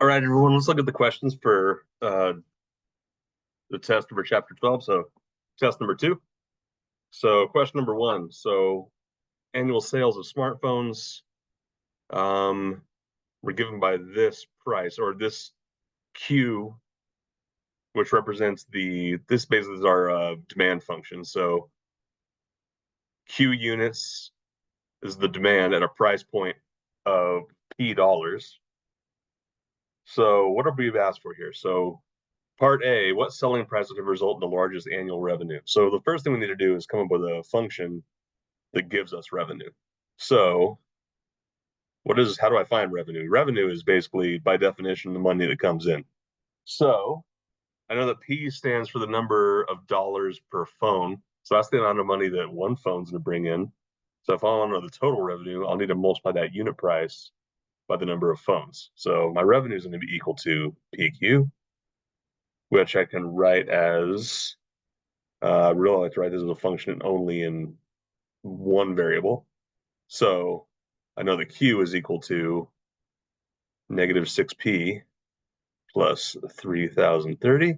All right, everyone, let's look at the questions for the test for chapter 12. So, test number 2. So, question number 1. So, annual sales of smartphones um, were given by this price or this Q, which represents this basically is our demand function. So, Q units is the demand at a price point of P dollars. So, what are we asked for here? So, Part A, what selling price would result in the largest annual revenue? So the first thing we need to do is come up with a function that gives us revenue. So how do I find revenue? Revenue is basically, by definition, the money that comes in. So I know that P stands for the number of dollars per phone. So that's the amount of money that one phone's going to bring in. So if I want to know the total revenue, I'll need to multiply that unit price by the number of phones. So my revenue is going to be equal to PQ, which I can write as I really like to write this as a function only in one variable. So I know the Q is equal to negative 6P plus 3030.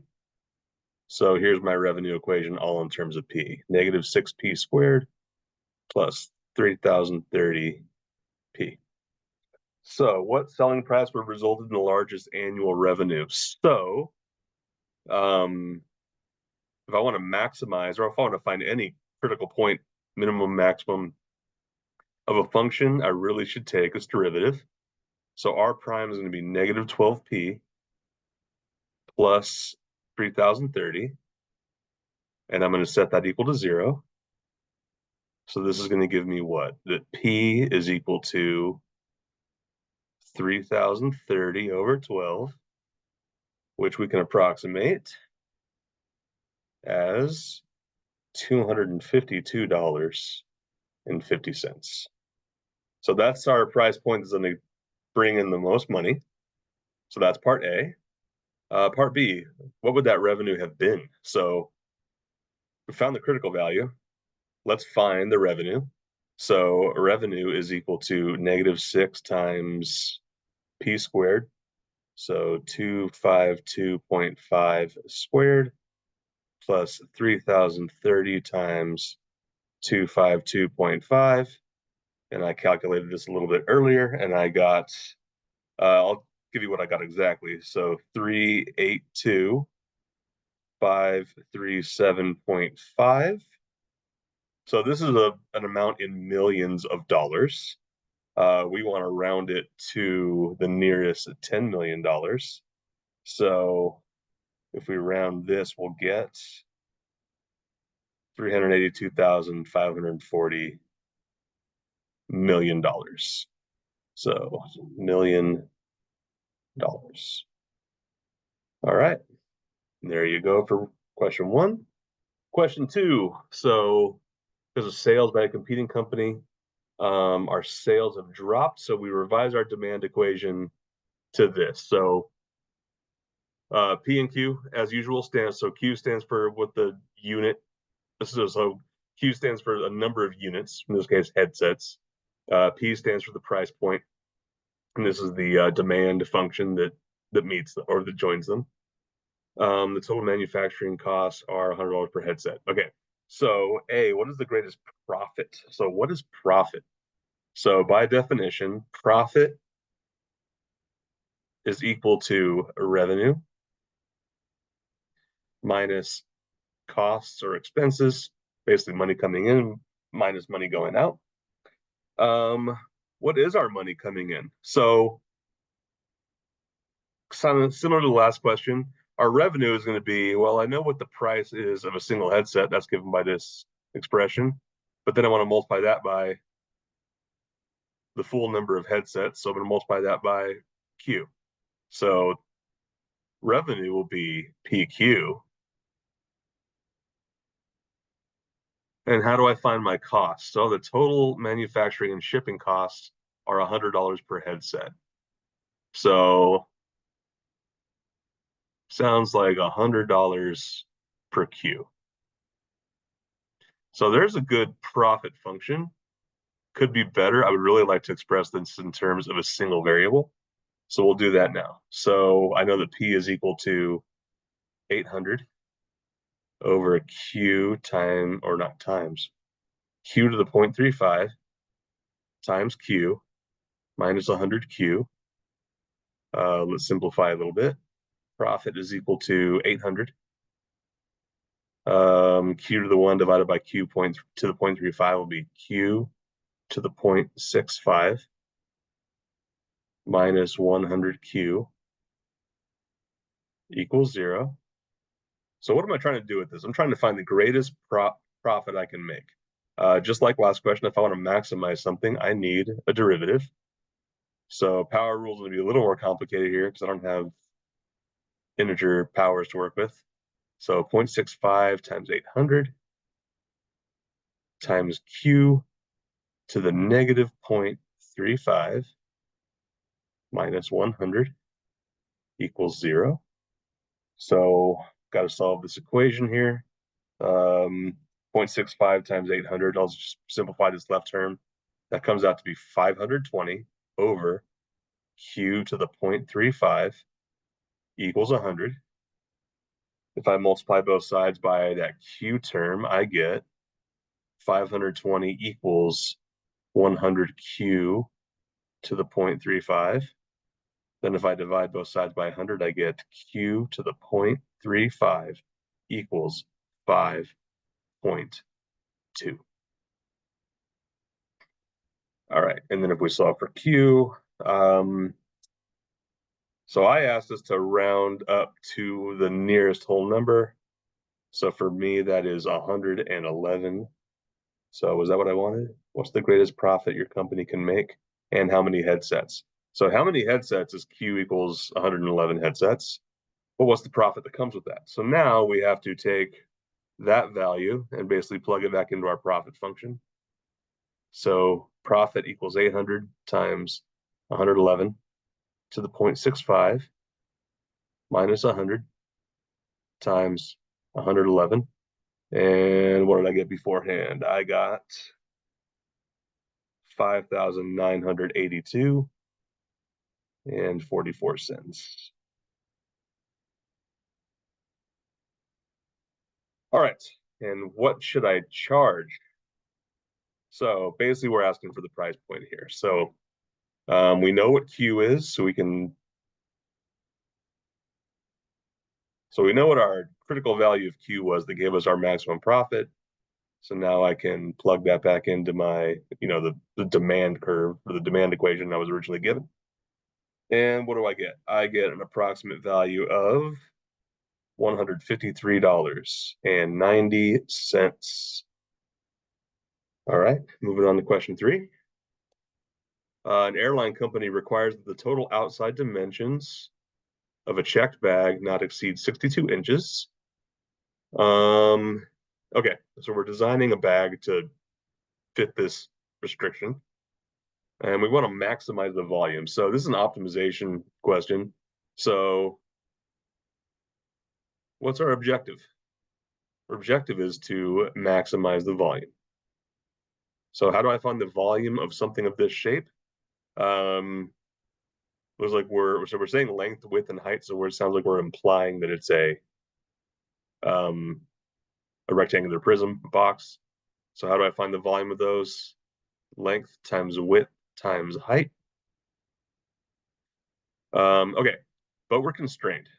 So here's my revenue equation all in terms of P. Negative 6P squared plus 3030P. So what selling price would result in the largest annual revenue? So if I want to maximize or if I want to find any critical point, minimum, maximum of a function, I really should take its derivative. So R prime is going to be negative 12P plus 3030. And I'm going to set that equal to 0. So this is going to give me what? That P is equal to 3030 over 12, which we can approximate as $252.50. So that's our price point that's going to bring in the most money. So that's part A. Part B, what would that revenue have been? So we found the critical value. Let's find the revenue. So revenue is equal to negative 6 times P squared. So 252.5 squared plus 3030 times 252.5. And I calculated this a little bit earlier and I got, I'll give you what I got exactly. So 382,537.5. So this is an amount in millions of dollars. We want to round it to the nearest $10 million. So if we round this, we'll get $382,540 million. So $1 million. All right. There you go for question 1. Question 2. So because of sales by a competing company, our sales have dropped. So we revise our demand equation to this. So P and Q, as usual, stands. So Q stands for what the unit. So Q stands for a number of units. In this case, headsets. P stands for the price point, and this is the demand function that meets or that joins them. The total manufacturing costs are $100 per headset. Okay, so A, what is the greatest profit? So what is profit? So by definition, profit is equal to revenue minus costs or expenses, basically money coming in minus money going out. What is our money coming in? So similar to the last question, our revenue is going to be, well, I know what the price is of a single headset. That's given by this expression. But then I want to multiply that by the full number of headsets. So I'm going to multiply that by Q. So revenue will be PQ. And how do I find my cost? So the total manufacturing and shipping costs are $100 per headset. So sounds like $100 per Q. So there's a good profit function. Could be better. I would really like to express this in terms of a single variable. So we'll do that now. So I know that P is equal to 800 over Q time, or not times, Q to the 0.35 times Q minus 100Q. Let's simplify a little bit. Profit is equal to 800. Q to the 1 divided by Q point to the 0.35 will be Q to the 0.65 minus 100Q equals 0. So what am I trying to do with this? I'm trying to find the greatest profit I can make. Just like last question, if I want to maximize something, I need a derivative. So power rules will be a little more complicated here because I don't have integer powers to work with. So 0.65 times 800 times Q to the negative 0.35 minus 100 equals 0. So got to solve this equation here. 0.65 times 800, I'll just simplify this left term. That comes out to be 520 over Q to the 0.35 equals 100. If I multiply both sides by that Q term, I get 520 equals 100Q to the 0.35. Then if I divide both sides by 100, I get Q to the 0.35 equals 5.2. All right, and then if we solve for Q, so I asked us to round up to the nearest whole number. So for me, that is 111. So was that what I wanted? What's the greatest profit your company can make? And how many headsets? So how many headsets is Q equals 111 headsets? But what's the profit that comes with that? So now we have to take that value and basically plug it back into our profit function. So profit equals 800 times 111 to the 0.65 minus 100 times 111. And what did I get beforehand? I got 5,982 and 44 cents. All right, and what should I charge? So basically we're asking for the price point here. So we know what Q is, so we know what our critical value of Q was that gave us our maximum profit. So now I can plug that back into my, the demand curve or the demand equation I was originally given. And what do I get? I get an approximate value of $153.90. All right, moving on to question 3. An airline company requires that the total outside dimensions of a checked bag not exceed 62 inches. Okay, so we're designing a bag to fit this restriction, and we want to maximize the volume. So this is an optimization question. So what's our objective? Our objective is to maximize the volume. So how do I find the volume of something of this shape? It was like we're saying length, width, and height. So it sounds like we're implying that it's a rectangular prism box. So how do I find the volume of those? Length times width times height. Okay, but we're constrained.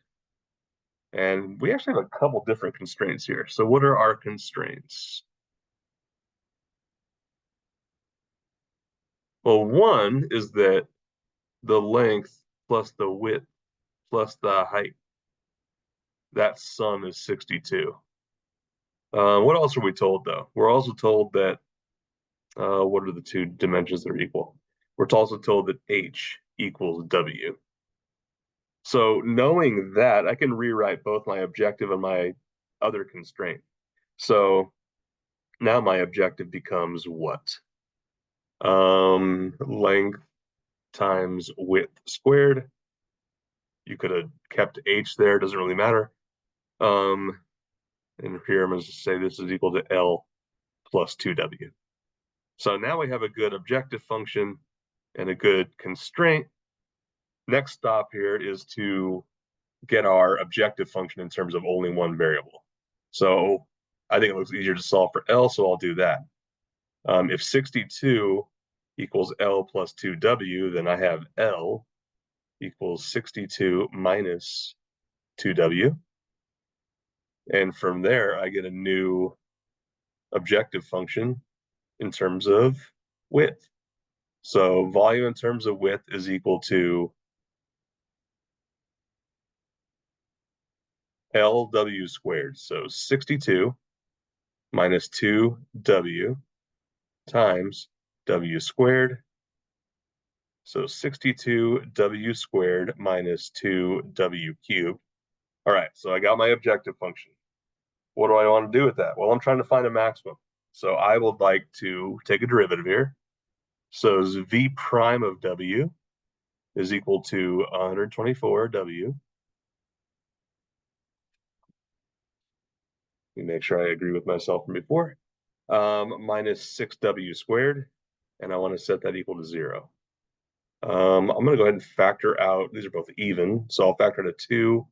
And we actually have a couple different constraints here. So what are our constraints? Well, one is that the length plus the width plus the height, that sum is 62. What else are we told, though? We're also told that, what are the two dimensions that are equal? We're also told that H equals W. So knowing that, I can rewrite both my objective and my other constraint. So now my objective becomes what? Length times width squared. You could have kept H there, doesn't really matter. And here I'm going to say this is equal to L plus 2W. So now we have a good objective function and a good constraint. Next stop here is to get our objective function in terms of only one variable. So I think it looks easier to solve for L, so I'll do that. If 62 equals L plus 2W, then I have L equals 62 minus 2W. And from there, I get a new objective function in terms of width. So volume in terms of width is equal to LW squared. So 62 minus 2W times W squared. So 62W squared minus 2W cubed. All right, so I got my objective function. What do I want to do with that? Well, I'm trying to find a maximum. So I would like to take a derivative here. So V prime of W is equal to 124W. Let me make sure I agree with myself from before. Minus 6W squared, and I want to set that equal to 0. I'm going to go ahead and factor out, these are both even, so I'll factor out a 2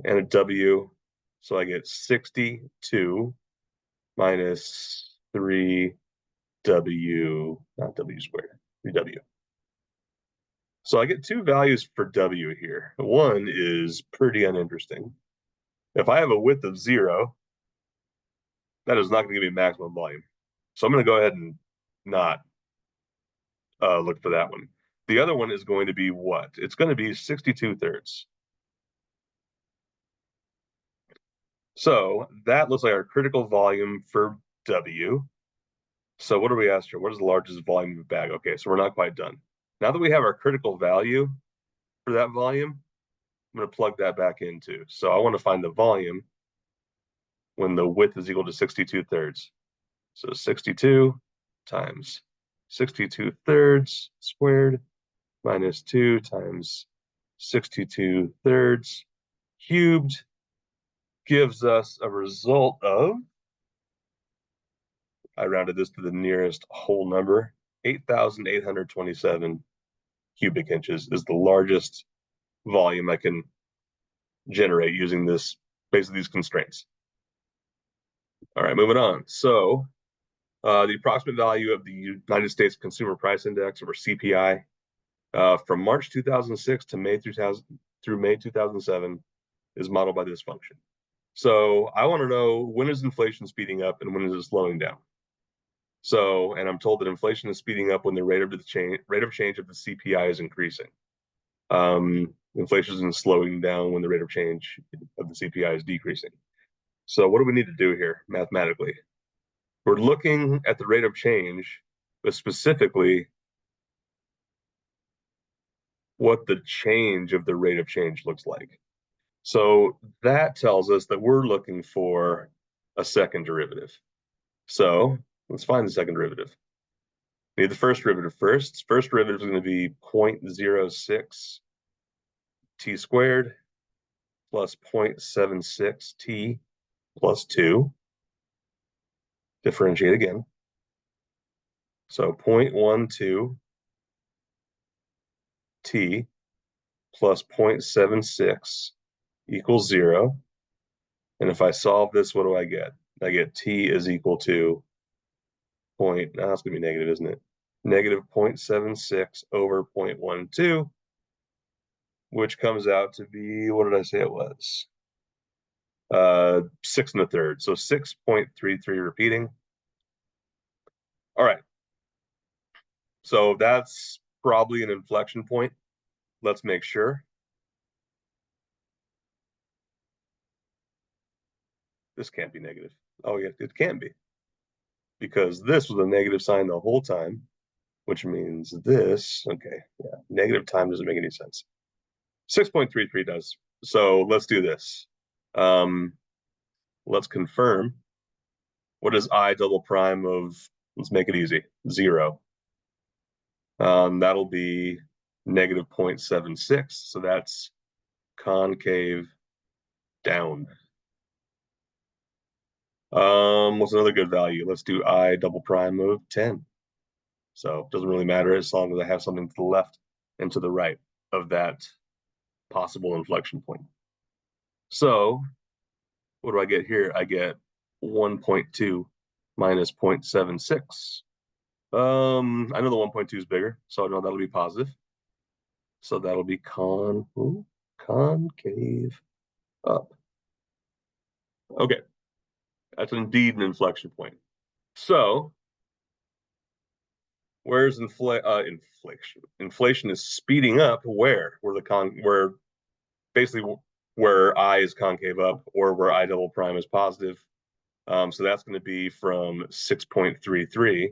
and a W, so I get 62 minus 3W, not W squared, 3W. So I get two values for W here. One is pretty uninteresting. If I have a width of 0, that is not going to give me maximum volume. So I'm going to go ahead and not look for that one. The other one is going to be what? It's going to be 62 thirds. So that looks like our critical volume for W. So what are we asked here? What is the largest volume of a bag? Okay, so we're not quite done. Now that we have our critical value for that volume, I'm going to plug that back into. So I want to find the volume when the width is equal to 62 thirds. So 62 times 62 thirds squared minus 2 times 62 thirds cubed gives us a result of, I rounded this to the nearest whole number, 8,827 cubic inches is the largest volume I can generate using this, basically these constraints. All right, moving on. So the approximate value of the United States Consumer Price Index, or CPI, from March 2006 to May 2000 through May 2007 is modeled by this function. So I want to know, when is inflation speeding up and when is it slowing down? So, and I'm told that inflation is speeding up when the rate of change of the CPI is increasing. Inflation is slowing down when the rate of change of the CPI is decreasing. So what do we need to do here mathematically? We're looking at the rate of change, but specifically what the change of the rate of change looks like. So that tells us that we're looking for a second derivative. So let's find the second derivative. We need the first derivative first. First derivative is going to be 0.06 t squared plus 0.76 t plus 2. Differentiate again. So 0.12 t plus 0.76 equals 0. And if I solve this, what do I get? I get t is equal to it's going to be negative, isn't it? Negative 0.76 over 0.12, which comes out to be, what did I say it was? 6 1/3, so 6.33 repeating. All right. So that's probably an inflection point. Let's make sure. This can't be negative. Oh, yeah, it can be. Because this was a negative sign the whole time, which means this, okay, yeah, negative time doesn't make any sense. 6.33 does. So let's do this. Let's confirm. What is I double prime of, let's make it easy, 0. That'll be negative 0.76. So that's concave down. What's another good value? Let's do I double prime of 10. So it doesn't really matter as long as I have something to the left and to the right. of that possible inflection point. So what do I get here? I get 1.2 minus 0.76. I know the 1.2 is bigger, so I know that'll be positive. So that'll be concave up. Okay, that's indeed an inflection point. So where's inflation? Inflation is speeding up where basically where I is concave up or where I double prime is positive. So that's going to be from 6.33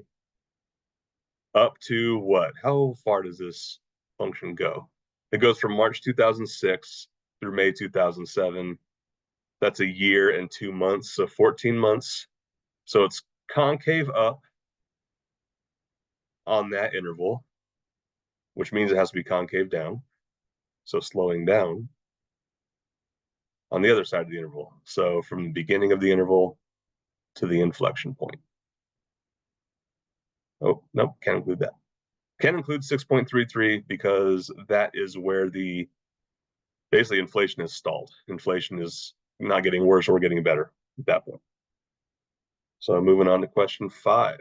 up to what? How far does this function go? It goes from March 2006 through May 2007. That's a year and 2 months, so 14 months. So it's concave up on that interval, which means it has to be concave down. So slowing down on the other side of the interval. So from the beginning of the interval to the inflection point. Oh, no, can't include that. Can include 6.33 because that is where the basically inflation is stalled. Inflation is not getting worse or getting better at that point. So moving on to question 5.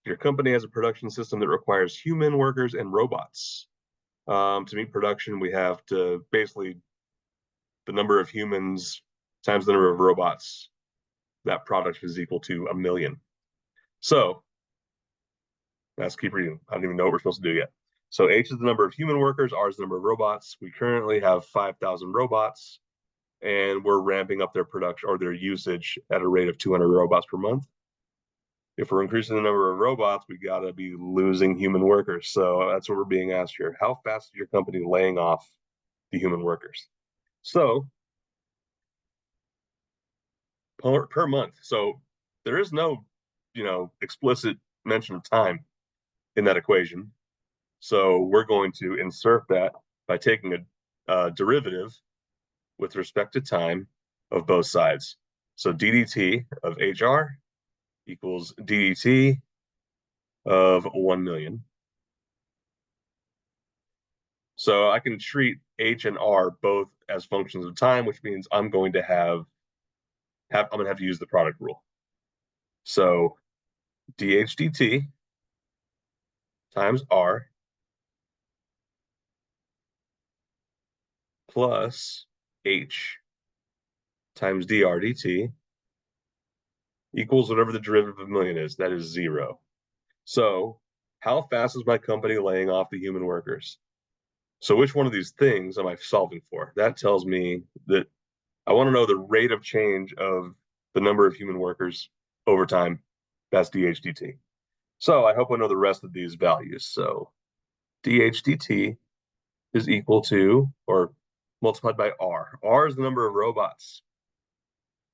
Your company has a production system that requires human workers and robots. To meet production, we have to basically the number of humans times the number of robots. That product is equal to 1 million. So let's keep reading. I don't even know what we're supposed to do yet. So H is the number of human workers, R is the number of robots. We currently have 5,000 robots, and we're ramping up their production or their usage at a rate of 200 robots per month. If we're increasing the number of robots, we got to be losing human workers. So that's what we're being asked here. How fast is your company laying off the human workers? So per month. So there is no, explicit mention of time in that equation. So we're going to insert that by taking a derivative with respect to time of both sides. So ddt of HR equals ddt of 1 million. So I can treat H and R both as functions of time, which means I'm going to have to use the product rule. So dH dt times R plus H times dr dt equals whatever the derivative of 1 million is. That is 0. So how fast is my company laying off the human workers? So which one of these things am I solving for? That tells me that I want to know the rate of change of the number of human workers over time. That's dH dt. So I hope I know the rest of these values. So dH dt is equal to, or multiplied by R. R is the number of robots.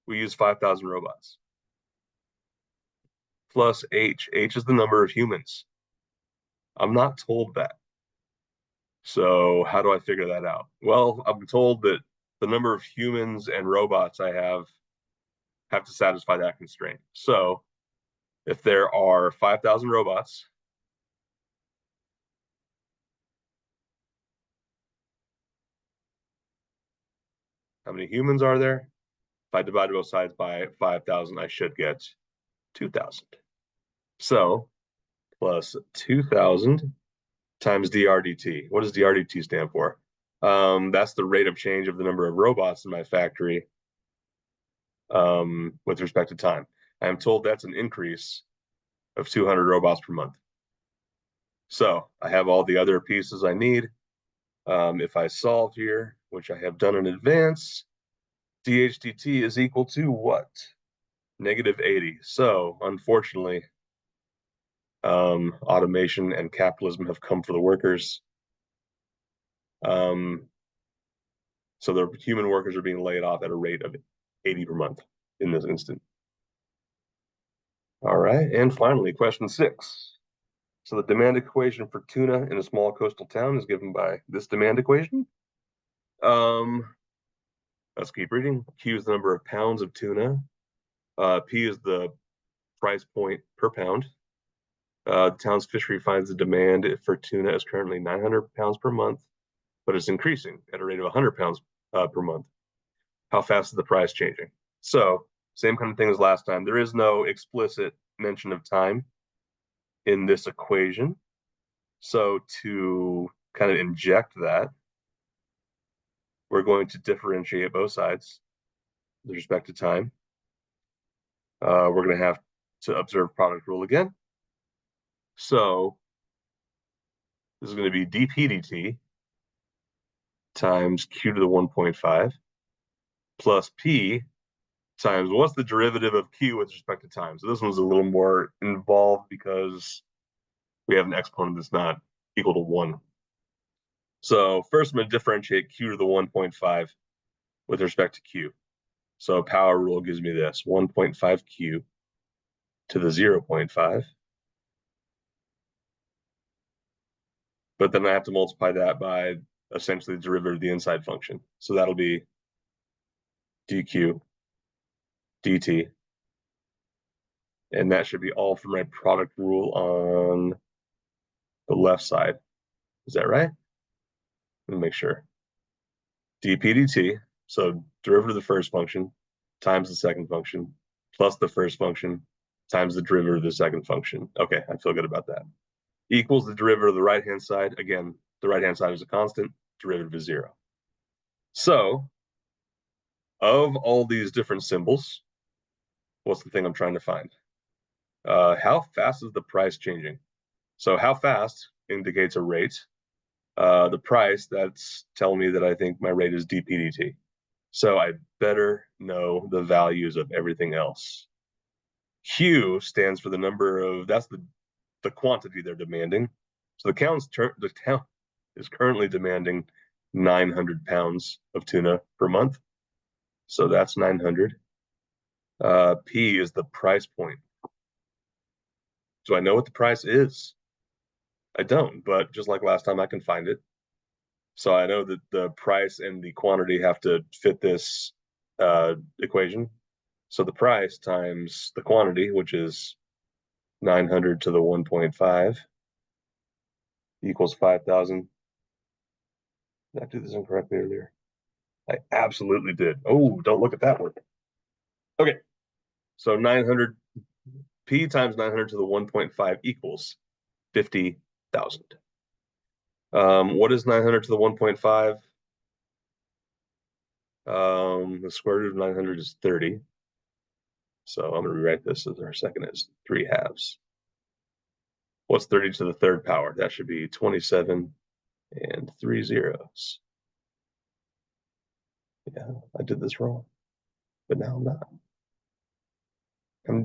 We use 5,000 robots. Plus H. H is the number of humans. I'm not told that. So how do I figure that out? Well, I'm told that the number of humans and robots I have to satisfy that constraint. So if there are 5,000 robots, how many humans are there? If I divide both sides by 5,000, I should get 2,000. So plus 2,000 times dr dt. What does dr dt stand for? That's the rate of change of the number of robots in my factory with respect to time. I am told that's an increase of 200 robots per month. So I have all the other pieces I need. If I solve here, which I have done in advance, dH dt is equal to what? Negative 80. So unfortunately, automation and capitalism have come for the workers. So the human workers are being laid off at a rate of 80 per month in this instant. All right, and finally, question 6. So the demand equation for tuna in a small coastal town is given by this demand equation. Let's keep reading. Q is the number of pounds of tuna. P is the price point per pound. The town's fishery finds the demand for tuna is currently 900 pounds per month. but it's increasing at a rate of 100 pounds per month. How fast is the price changing? So same kind of thing as last time. There is no explicit mention of time in this equation. So to kind of inject that, we're going to differentiate both sides with respect to time. We're going to have to observe product rule again. So this is going to be dp dt times q to the 1.5 plus p times what's the derivative of q with respect to time. So this one's a little more involved because we have an exponent that's not equal to 1. So first I'm going to differentiate q to the 1.5 with respect to q. So power rule gives me this, 1.5 q to the 0.5. But then I have to multiply that by essentially the derivative of the inside function. So that'll be dq dt. And that should be all for my product rule on the left side. Is that right? Let me make sure. dp dt, so derivative of the first function times the second function plus the first function times the derivative of the second function. Okay, I feel good about that. Equals the derivative of the right-hand side. Again, the right-hand side is a constant, derivative is 0. So, of all these different symbols, what's the thing I'm trying to find? How fast is the price changing? So how fast indicates a rate. The price, that's telling me that I think my rate is dp dt. So I better know the values of everything else. Q stands for the number of, that's the quantity they're demanding. So the town is currently demanding 900 pounds of tuna per month. So that's 900. P is the price point. Do I know what the price is? I don't, but just like last time, I can find it. So I know that the price and the quantity have to fit this equation. So the price times the quantity, which is 900 to the 1.5, equals 5,000. Did I do this incorrectly earlier? I absolutely did. Oh, don't look at that one. Okay, so 900, P times 900 to the 1.5 equals 50,000. What is 900 to the 1.5? The square root of 900 is 30. So I'm going to rewrite this as our second is 3 halves. What's 30 to the third power? That should be 27 and 3 zeros. Yeah, I did this wrong, but now I'm not.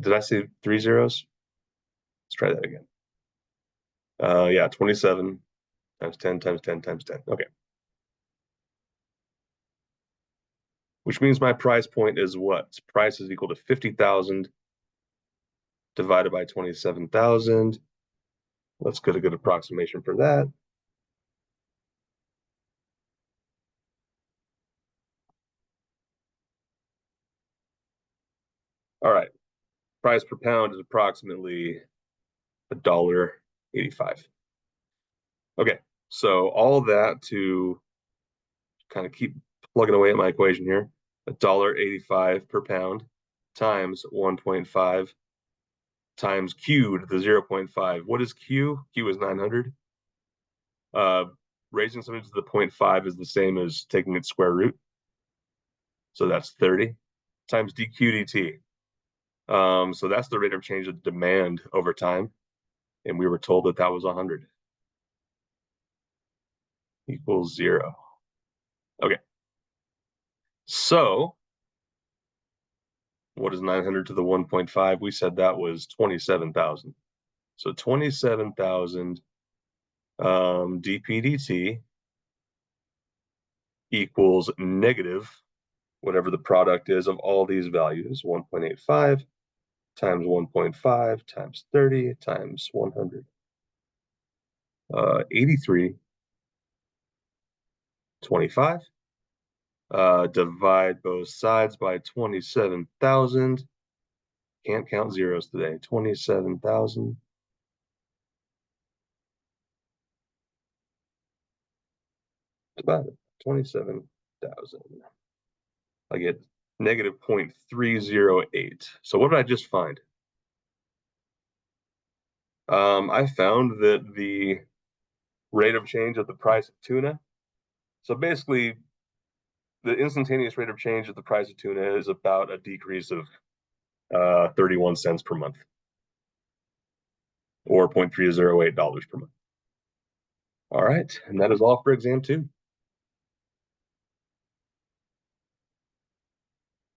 Did I say 3 zeros? Let's try that again. Yeah, 27 times 10 times 10 times 10. Okay. Which means my price point is what? Price is equal to 50,000 divided by 27,000. Let's get a good approximation for that. All right. Price per pound is approximately $1.85. Okay, so all of that to kind of keep plugging away at my equation here, $1.85 per pound times 1.5 times q to the 0.5. What is q? Q is 900. Raising something to the 0.5 is the same as taking its square root. So that's 30 times dq dt. So that's the rate of change of demand over time. And we were told that that was 100 equals 0. Okay. So what is 900 to the 1.5? We said that was 27,000. So 27,000 dp dt equals negative whatever the product is of all these values, 1.85 times 1.5 times 30 times 100. 83.25. Divide both sides by 27,000. Can't count zeros today. 27,000. divided by 27,000. I get negative 0.308. So what did I just find? I found that the rate of change of the price of tuna. So basically, the instantaneous rate of change of the price of tuna is about a decrease of 31 cents per month, or $0.308 per month. All right, and that is all for exam 2.